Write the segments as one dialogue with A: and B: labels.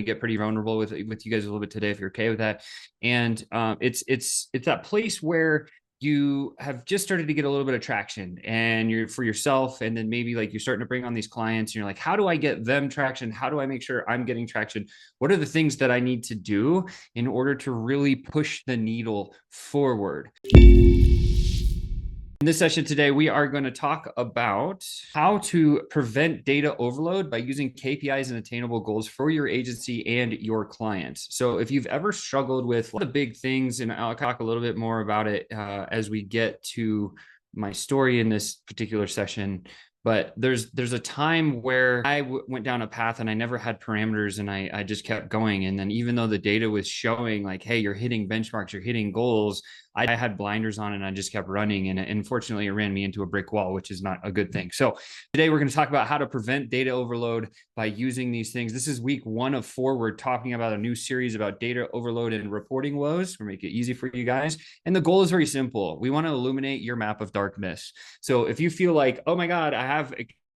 A: get pretty vulnerable with you guys a little bit today, if you're okay with that. And it's that place where you have just started to get a little bit of traction and you're for yourself. And then maybe like you're starting to bring on these clients and you're like, how do I get them traction? How do I make sure I'm getting traction? What are the things that I need to do in order to really push the needle forward? In this session today, we are going to talk about how to prevent data overload by using KPIs and attainable goals for your agency and your clients. So if you've ever struggled with the big things, and I'll talk a little bit more about it as we get to my story in this particular session. But there's a time where I went down a path and I never had parameters and I just kept going. And then even though the data was showing like, hey, you're hitting benchmarks, you're hitting goals, I had blinders on and I just kept running. And unfortunately, it ran me into a brick wall, which is not a good thing. So today we're going to talk about how to prevent data overload by using these things. This is week 1 of 4. We're talking about a new series about data overload and reporting woes. We're making it easy for you guys. And the goal is very simple. We want to illuminate your map of darkness. So if you feel like, oh my God, I have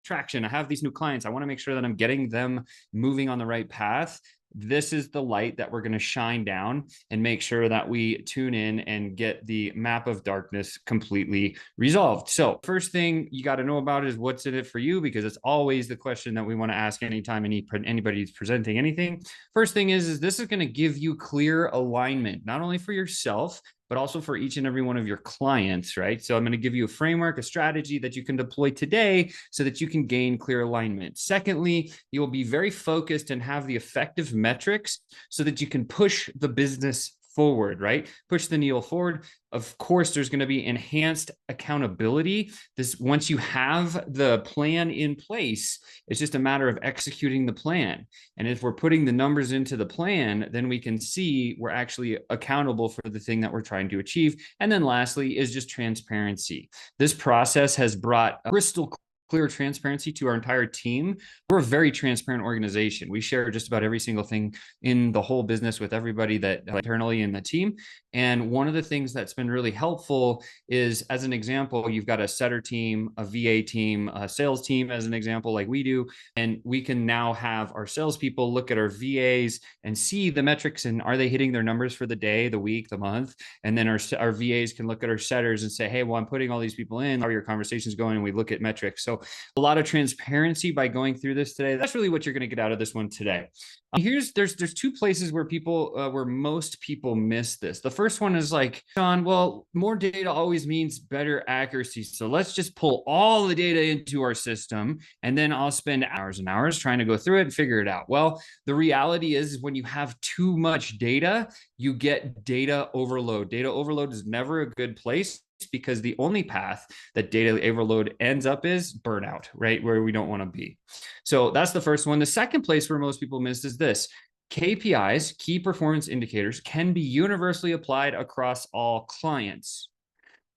A: traction, I have these new clients, I want to make sure that I'm getting them moving on the right path, this is the light that we're going to shine down and make sure that we tune in and get the map of darkness completely resolved. So first thing you got to know about is what's in it for you, because it's always the question that we want to ask anytime anybody's presenting anything. First thing is this is going to give you clear alignment, not only for yourself, but also for each and every one of your clients, right? So I'm going to give you a framework, a strategy that you can deploy today so that you can gain clear alignment. Secondly, you will be very focused and have the effective metrics so that you can push the business forward, right? Push the needle forward. Of course, there's going to be enhanced accountability. This, once you have the plan in place, it's just a matter of executing the plan. And if we're putting the numbers into the plan, then we can see we're actually accountable for the thing that we're trying to achieve. And then lastly is just transparency. This process has brought crystal clear transparency to our entire team. We're a very transparent organization. We share just about every single thing in the whole business with everybody that internally in the team. And one of the things that's been really helpful is, as an example, you've got a setter team, a VA team, a sales team, as an example, like we do. And we can now have our salespeople look at our VAs and see the metrics and are they hitting their numbers for the day, the week, the month? And then our VAs can look at our setters and say, hey, well, I'm putting all these people in. How are your conversations going? And we look at metrics. So a lot of transparency by going through this today. That's really what you're going to get out of this one today. There's 2 places where where most people miss this. The first one is like, Sean, well, more data always means better accuracy. So let's just pull all the data into our system and then I'll spend hours and hours trying to go through it and figure it out. Well, the reality is when you have too much data, you get data overload. Data overload is never a good place, because the only path that data overload ends up is burnout, right? Where we don't want to be. So that's the first one. The second place where most people miss is this. KPIs, key performance indicators, can be universally applied across all clients.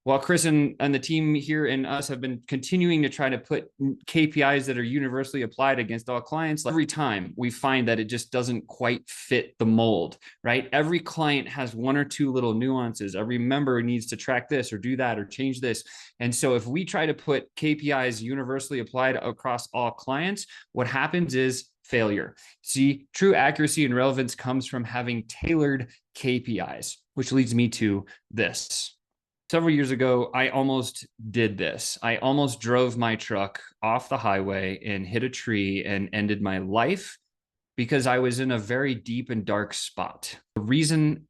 A: While Chris and the team here and us have been continuing to try to put KPIs that are universally applied against all clients, every time we find that it just doesn't quite fit the mold, right? Every client has 1 or 2 little nuances. Every member needs to track this or do that or change this. And so if we try to put KPIs universally applied across all clients, what happens is failure. See, true accuracy and relevance comes from having tailored KPIs, which leads me to this. Several years ago, I almost did this. I almost drove my truck off the highway and hit a tree and ended my life because I was in a very deep and dark spot. The reason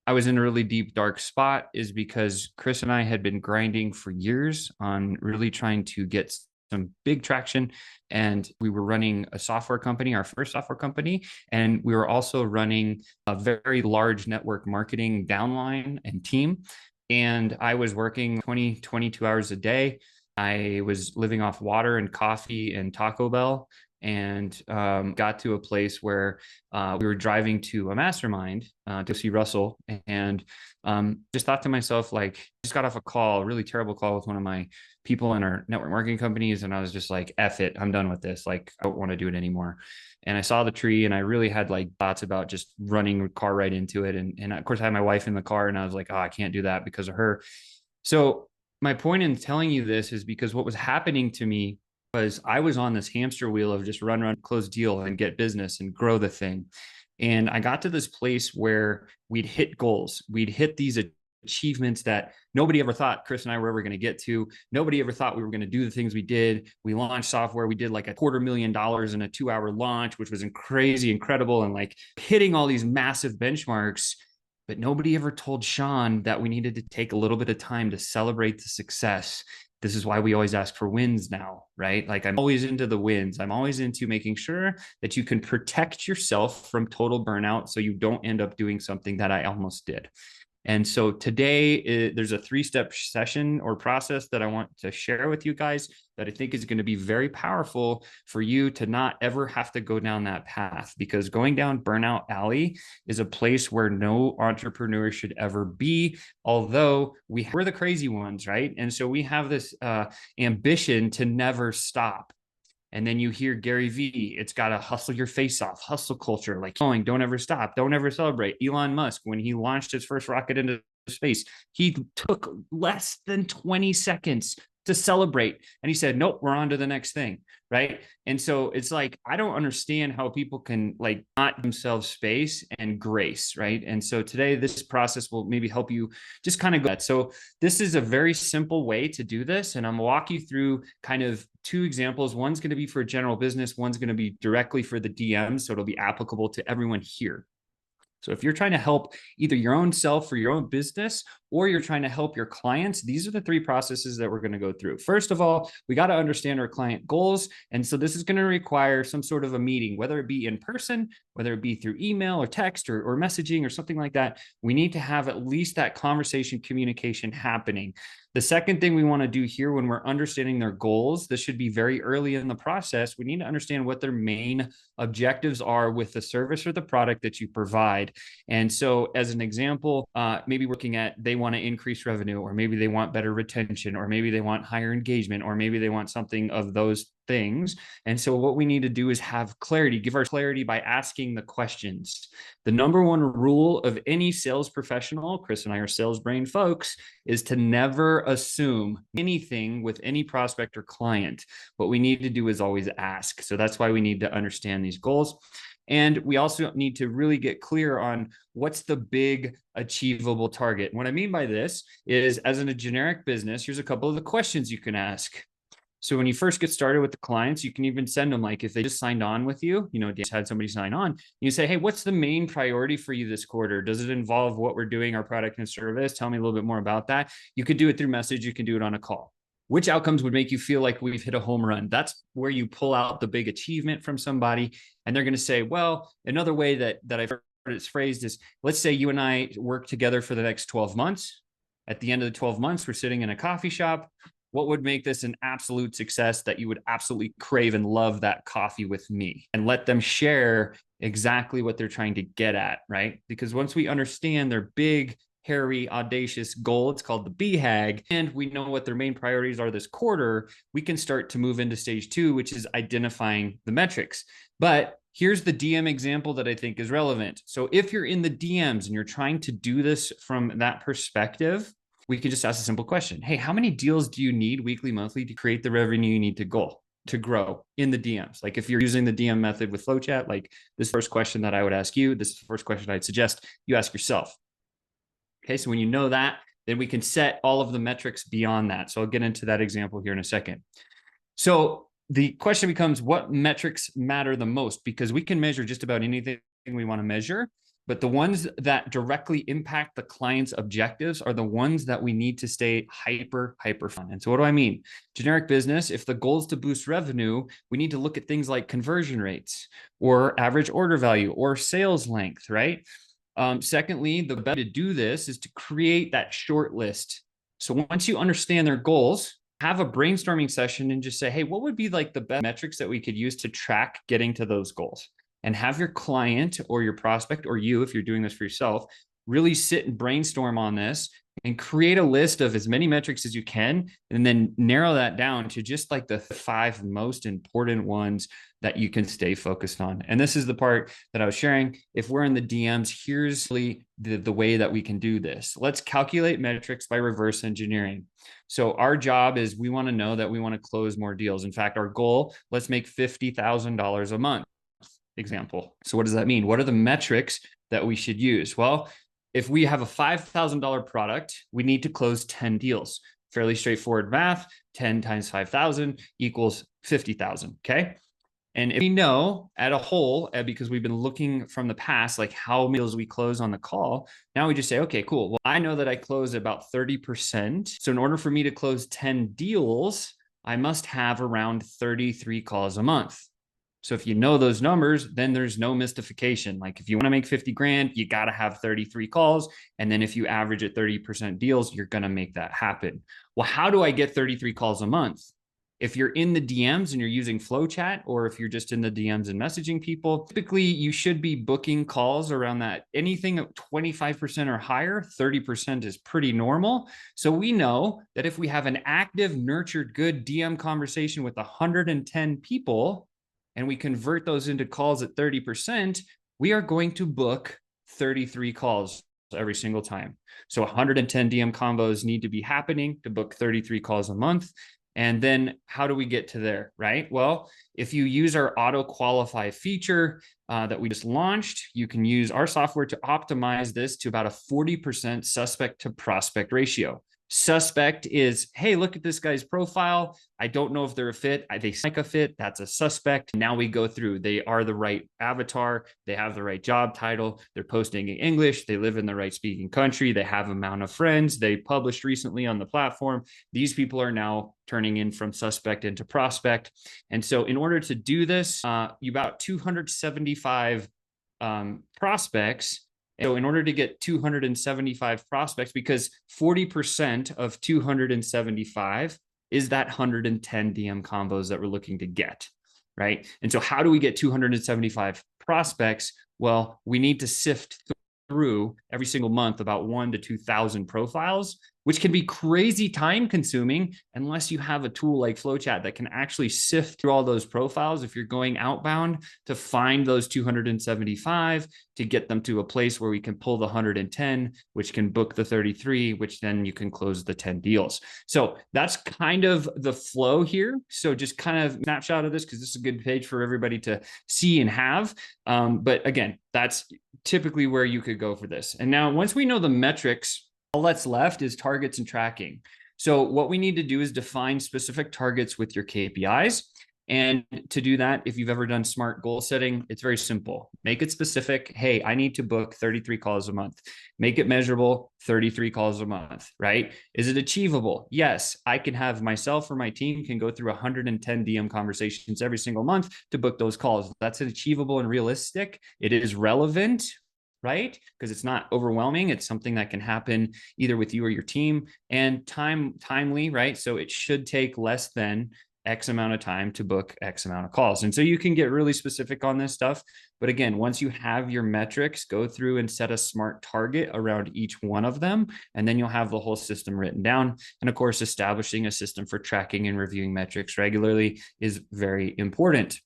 A: I was in a really deep, dark spot is because Chris and I had been grinding for years on really trying to get some big traction. And we were running a software company, our first software company. And we were also running a very large network marketing downline and team. And I was working 22 hours a day. I was living off water and coffee and Taco Bell, and got to a place where we were driving to a mastermind to see Russell, and just thought to myself, like, just got off a call, a really terrible call with one of my people in our network marketing companies. And I was just like, F it, I'm done with this. Like, I don't want to do it anymore. And I saw the tree and I really had like thoughts about just running a car right into it. And of course I had my wife in the car and I was like, oh, I can't do that because of her. So my point in telling you this is because what was happening to me was I was on this hamster wheel of just run, close deal and get business and grow the thing. And I got to this place where we'd hit goals. We'd hit these achievements that nobody ever thought Chris and I were ever going to get to. Nobody ever thought we were going to do the things we did. We launched software. We did like $250,000 in a 2-hour launch, which was crazy, incredible, and like hitting all these massive benchmarks. But nobody ever told Sean that we needed to take a little bit of time to celebrate the success. This is why we always ask for wins now, right? Like I'm always into the wins. I'm always into making sure that you can protect yourself from total burnout so you don't end up doing something that I almost did. And so today, there's a 3-step session or process that I want to share with you guys that I think is going to be very powerful for you to not ever have to go down that path, because going down burnout alley is a place where no entrepreneur should ever be, although we're the crazy ones, right? And so we have this ambition to never stop. And then you hear Gary Vee, it's got to hustle your face off, hustle culture, like going, don't ever stop, don't ever celebrate. Elon Musk, when he launched his first rocket into space, he took less than 20 seconds to celebrate. And he said, nope, we're on to the next thing. Right. And so it's like, I don't understand how people can like not themselves space and grace. Right. And so today, this process will maybe help you just kind of go that. So this is a very simple way to do this. And I'm gonna walk you through kind of 2 examples. One's going to be for general business. One's going to be directly for the DMs. So it'll be applicable to everyone here. So if you're trying to help either your own self or your own business, or you're trying to help your clients, these are the 3 processes that we're going to go through. First of all, we got to understand our client goals. And so this is going to require some sort of a meeting, whether it be in person, whether it be through email or text or messaging or something like that. We need to have at least that conversation communication happening. The second thing we want to do here when we're understanding their goals, this should be very early in the process. We need to understand what their main objectives are with the service or the product that you provide. And so as an example, maybe working at, they want to increase revenue, or maybe they want better retention, or maybe they want higher engagement, or maybe they want something of those things. And so what we need to do is have clarity, give our clarity by asking the questions. The number one rule of any sales professional, Chris and I are sales brain folks, is to never assume anything with any prospect or client. What we need to do is always ask. So that's why we need to understand these goals. And we also need to really get clear on what's the big achievable target. What I mean by this is, as in a generic business, here's a couple of the questions you can ask. So when you first get started with the clients, you can even send them, like if they just signed on with you, just had somebody sign on, you say, hey, what's the main priority for you this quarter? Does it involve what we're doing, our product and service? Tell me a little bit more about that. You could do it through message. You can do it on a call. Which outcomes would make you feel like we've hit a home run? That's where you pull out the big achievement from somebody. And they're going to say, well, another way that I've heard it's phrased is, let's say you and I work together for the next 12 months. At the end of the 12 months, we're sitting in a coffee shop. What would make this an absolute success that you would absolutely crave and love that coffee with me? And let them share exactly what they're trying to get at, right? Because once we understand their big, hairy, audacious goal, it's called the BHAG, and we know what their main priorities are this quarter, we can start to move into stage 2, which is identifying the metrics. But here's the DM example that I think is relevant. So if you're in the DMs and you're trying to do this from that perspective, we could just ask a simple question. Hey, how many deals do you need weekly, monthly to create the revenue you need to grow in the DMs? Like if you're using the DM method with FlowChat, like this first question that I would ask you, this is the first question I'd suggest you ask yourself. Okay, so when you know that, then we can set all of the metrics beyond that. So I'll get into that example here in a second. So the question becomes, what metrics matter the most? Because we can measure just about anything we want to measure, but the ones that directly impact the client's objectives are the ones that we need to stay hyper fun. And so what do I mean? Generic business, if the goal is to boost revenue, we need to look at things like conversion rates or average order value or sales length, right? Secondly, the best way to do this is to create that short list. So once you understand their goals, have a brainstorming session and just say, hey, what would be like the best metrics that we could use to track getting to those goals? And have your client or your prospect, or you, if you're doing this for yourself, really sit and brainstorm on this and create a list of as many metrics as you can, and then narrow that down to just like the 5 most important ones that you can stay focused on. And this is the part that I was sharing. If we're in the DMs, here's really the way that we can do this. Let's calculate metrics by reverse engineering. So our job is, we want to know that we want to close more deals. In fact, our goal, let's make $50,000 a month. example. So what does that mean? What are the metrics that we should use? Well, if we have a $5,000 product, we need to close 10 deals. Fairly straightforward math. 10 times 5,000 equals 50,000. Okay. And if we know at a whole, because we've been looking from the past, like how many deals we close on the call, now we just say, okay, cool. Well, I know that I close about 30%. So in order for me to close 10 deals, I must have around 33 calls a month. So if you know those numbers, then there's no mystification. Like if you want to make 50 grand, you got to have 33 calls. And then if you average at 30% deals, you're going to make that happen. Well, how do I get 33 calls a month? If you're in the DMs and you're using FlowChat, or if you're just in the DMs and messaging people, typically you should be booking calls around that. Anything at 25% or higher, 30% is pretty normal. So we know that if we have an active, nurtured, good DM conversation with 110 people, and we convert those into calls at 30%, we are going to book 33 calls every single time. So 110 DM combos need to be happening to book 33 calls a month. And then how do we get to there, right? Well, if you use our auto qualify feature that we just launched, you can use our software to optimize this to about a 40% suspect to prospect ratio. Suspect is, hey, look at this guy's profile. I don't know if they're a fit. They seem like a fit. That's a suspect. Now we go through. They are the right avatar. They have the right job title. They're posting in English. They live in the right speaking country. They have amount of friends. They published recently on the platform. These people are now turning in from suspect into prospect. And so in order to do this, you about 275 prospects. So in order to get 275 prospects, because 40% of 275 is that 110 DM combos that we're looking to get, right? And so how do we get 275 prospects? Well, we need to sift through every single month about 1,000 to 2,000 profiles, which can be crazy time consuming unless you have a tool like FlowChat that can actually sift through all those profiles. If you're going outbound to find those 275, to get them to a place where we can pull the 110, which can book the 33, which then you can close the 10 deals. So that's kind of the flow here. So just kind of snapshot of this, because this is a good page for everybody to see and have. But again, that's typically where you could go for this. And now once we know the metrics, all that's left is targets and tracking. So what we need to do is define specific targets with your KPIs. And to do that, if you've ever done smart goal setting, it's very simple. Make it specific. Hey, I need to book 33 calls a month. Make it measurable, 33 calls a month, right? Is it achievable? Yes, I can have myself or my team can go through 110 DM conversations every single month to book those calls. That's achievable and realistic. It is relevant, right? Because it's not overwhelming. It's something that can happen either with you or your team, and timely, right? So it should take less than X amount of time to book X amount of calls. And so you can get really specific on this stuff. But again, once you have your metrics, go through and set a smart target around each one of them. And then you'll have the whole system written down. And of course, establishing a system for tracking and reviewing metrics regularly is very important.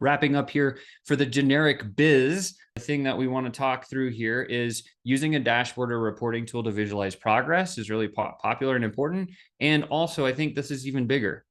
A: Wrapping up here for the generic biz, the thing that we want to talk through here is using a dashboard or reporting tool to visualize progress is really popular and important. And also, I think this is even bigger.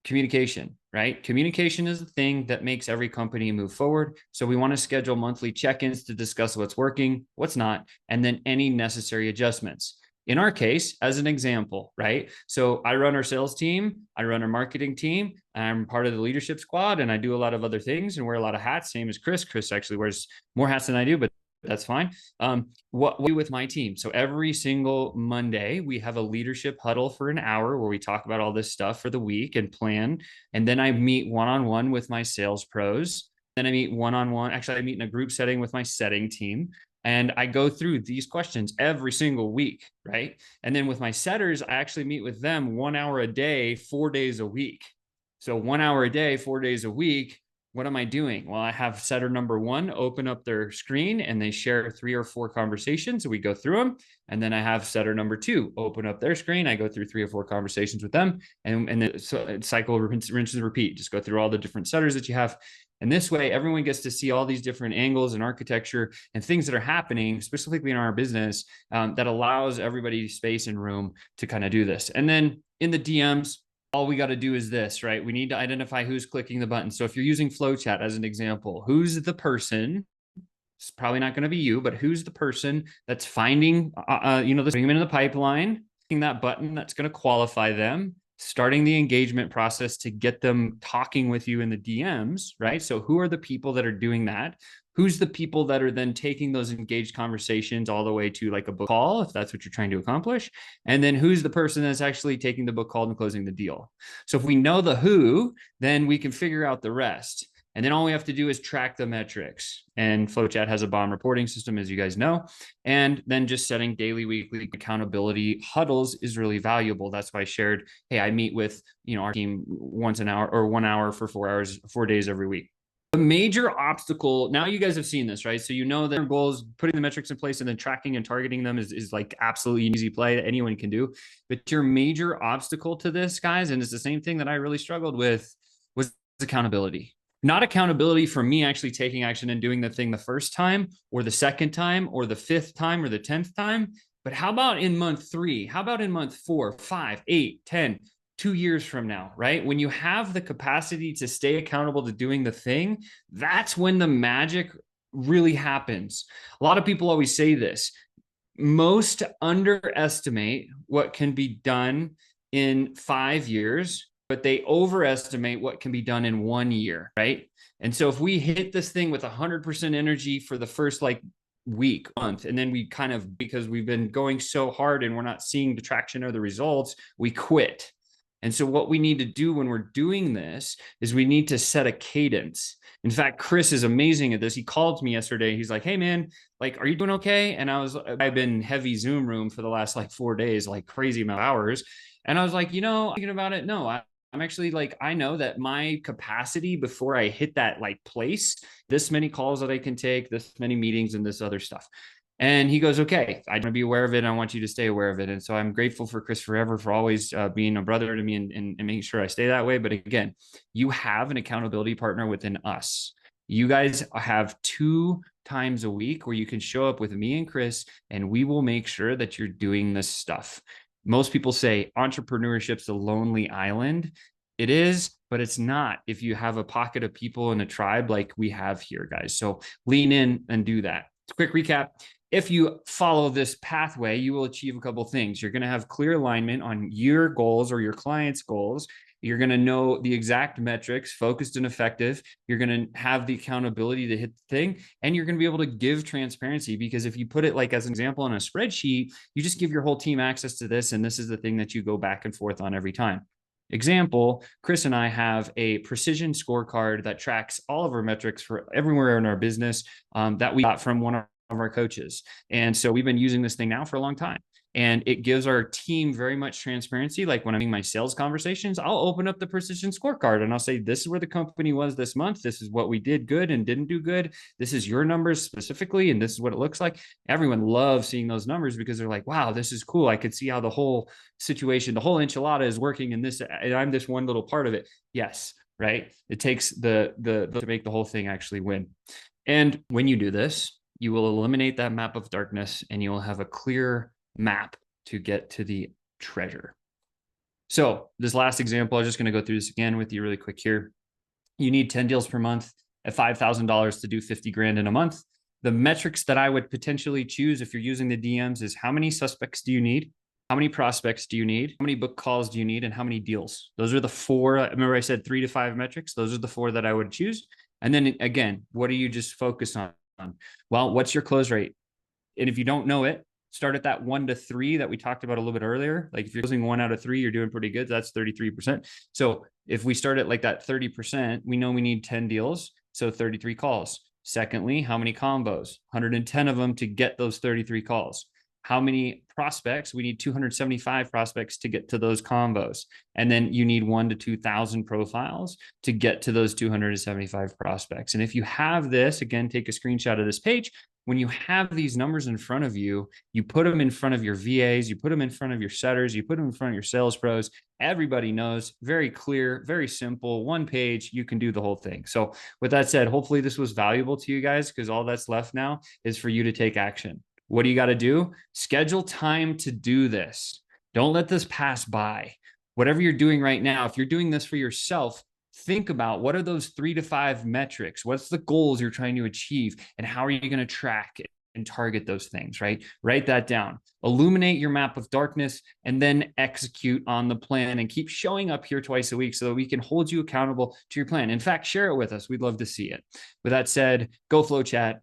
A: Communication, right? Communication is the thing that makes every company move forward. So we want to schedule monthly check-ins to discuss what's working, what's not, and then any necessary adjustments. In our case, as an example, right? So I run our sales team, I run our marketing team, I'm part of the leadership squad, and I do a lot of other things and wear a lot of hats, same as Chris. Chris actually wears more hats than I do, but that's fine. What we do with my team. So every single Monday, we have a leadership huddle for an hour where we talk about all this stuff for the week and plan. And then I meet one-on-one with my sales pros. Then I meet one-on-one. Actually, I meet in a group setting with my setting team. And I go through these questions every single week, right? And then with my setters, I actually meet with them 1 hour a day, 4 days a week. So 1 hour a day, 4 days a week. What am I doing? Well, I have setter number one open up their screen and they share 3 or 4 conversations. So we go through them. And then I have setter number two open up their screen. I go through 3 or 4 conversations with them. And then so cycle rinse and repeat. Just go through all the different setters that you have. And this way, everyone gets to see all these different angles and architecture and things that are happening, specifically in our business, that allows everybody space and room to kind of do this. And then in the DMs, all we got to do is this, right? We need to identify who's clicking the button. So if you're using FlowChat as an example, who's the person? It's probably not going to be you, but who's the person that's finding, bring them into the pipeline, clicking that button that's going to qualify them, starting the engagement process to get them talking with you in the DMs, right? So who are the people that are doing that? Who's the people that are then taking those engaged conversations all the way to like a book call, if that's what you're trying to accomplish? And then who's the person that's actually taking the book call and closing the deal? So if we know the who, then we can figure out the rest. And then all we have to do is track the metrics. And FlowChat has a bomb reporting system, as you guys know. And then just setting daily, weekly accountability huddles is really valuable. That's why I shared, hey, I meet with our team once an hour or 1 hour for 4 hours, 4 days every week. The major obstacle, now you guys have seen this, right? So you know their goals, putting the metrics in place and then tracking and targeting them is like absolutely an easy play that anyone can do. But your major obstacle to this, guys, and it's the same thing that I really struggled with, was accountability. Not accountability for me actually taking action and doing the thing the first time or the second time or the fifth time or the 10th time, but how about in month 3? How about in month 4, 5, 8, 10, 2 years from now, right? When you have the capacity to stay accountable to doing the thing, that's when the magic really happens. A lot of people always say this. Most underestimate what can be done in 5 years, but they overestimate what can be done in 1 year, right? And so if we hit this thing with 100% energy for the first week, month, and then we kind of, because we've been going so hard and we're not seeing the traction or the results, we quit. And so what we need to do when we're doing this is we need to set a cadence. In fact, Chris is amazing at this. He called me yesterday. He's like, hey man, are you doing okay? And I've been heavy Zoom room for the last 4 days, crazy amount of hours. And I was like, thinking about it. No, I'm actually I know that my capacity before I hit that place, this many calls that I can take, this many meetings and this other stuff. And he goes, okay, I want to be aware of it. I want you to stay aware of it. And so I'm grateful for Chris forever for always being a brother to me and making sure I stay that way. But again, you have an accountability partner within us. You guys have 2 times a week where you can show up with me and Chris, and we will make sure that you're doing this stuff. Most people say entrepreneurship's a lonely island. It is, but it's not if you have a pocket of people in a tribe like we have here, guys. So lean in and do that. Quick recap. If you follow this pathway, you will achieve a couple of things. You're going to have clear alignment on your goals or your client's goals. You're going to know the exact metrics, focused and effective. You're going to have the accountability to hit the thing, and you're going to be able to give transparency, because if you put it as an example on a spreadsheet, you just give your whole team access to this, and this is the thing that you go back and forth on every time. Example, Chris and I have a precision scorecard that tracks all of our metrics for everywhere in our business that we got from one of our coaches. And so we've been using this thing now for a long time. And it gives our team very much transparency. Like when I'm in my sales conversations, I'll open up the precision scorecard and I'll say, this is where the company was this month. This is what we did good and didn't do good. This is your numbers specifically, and this is what it looks like. Everyone loves seeing those numbers because they're like, wow, this is cool. I could see how the whole situation, the whole enchilada is working in this, and I'm this one little part of it. Yes, right? It takes the to make the whole thing actually win. And when you do this, you will eliminate that map of darkness, and you will have a clear map to get to the treasure. So this last example, I'm just going to go through this again with you really quick here. You need 10 deals per month at $5,000 to do 50 grand in a month. The metrics that I would potentially choose if you're using the DMs is how many suspects do you need? How many prospects do you need? How many book calls do you need? And how many deals? Those are the 4. Remember I said 3 to 5 metrics. Those are the 4 that I would choose. And then again, what do you just focus on? Well, what's your close rate? And if you don't know it, start at that 1 to 3 that we talked about a little bit earlier. If you're closing 1 out of 3, you're doing pretty good. That's 33%. So if we start at that 30%, we know we need 10 deals. So 33 calls. Secondly, how many combos? 110 of them to get those 33 calls. How many prospects? We need 275 prospects to get to those combos. And then you need 1 to 2,000 profiles to get to those 275 prospects. And if you have this, again, take a screenshot of this page. When you have these numbers in front of you, you put them in front of your VAs, you put them in front of your setters, you put them in front of your sales pros. Everybody knows, very clear, very simple, 1 page, you can do the whole thing. So with that said, hopefully this was valuable to you guys, because all that's left now is for you to take action. What do you got to do? Schedule time to do this. Don't let this pass by. whatever you're doing right now, if you're doing this for yourself, think about what are those 3 to 5 metrics? What's the goals you're trying to achieve? And how are you going to track it and target those things, right? Write that down. Illuminate your map of darkness and then execute on the plan and keep showing up here twice a week so that we can hold you accountable to your plan. In fact, share it with us. We'd love to see it. With that said, go FlowChat.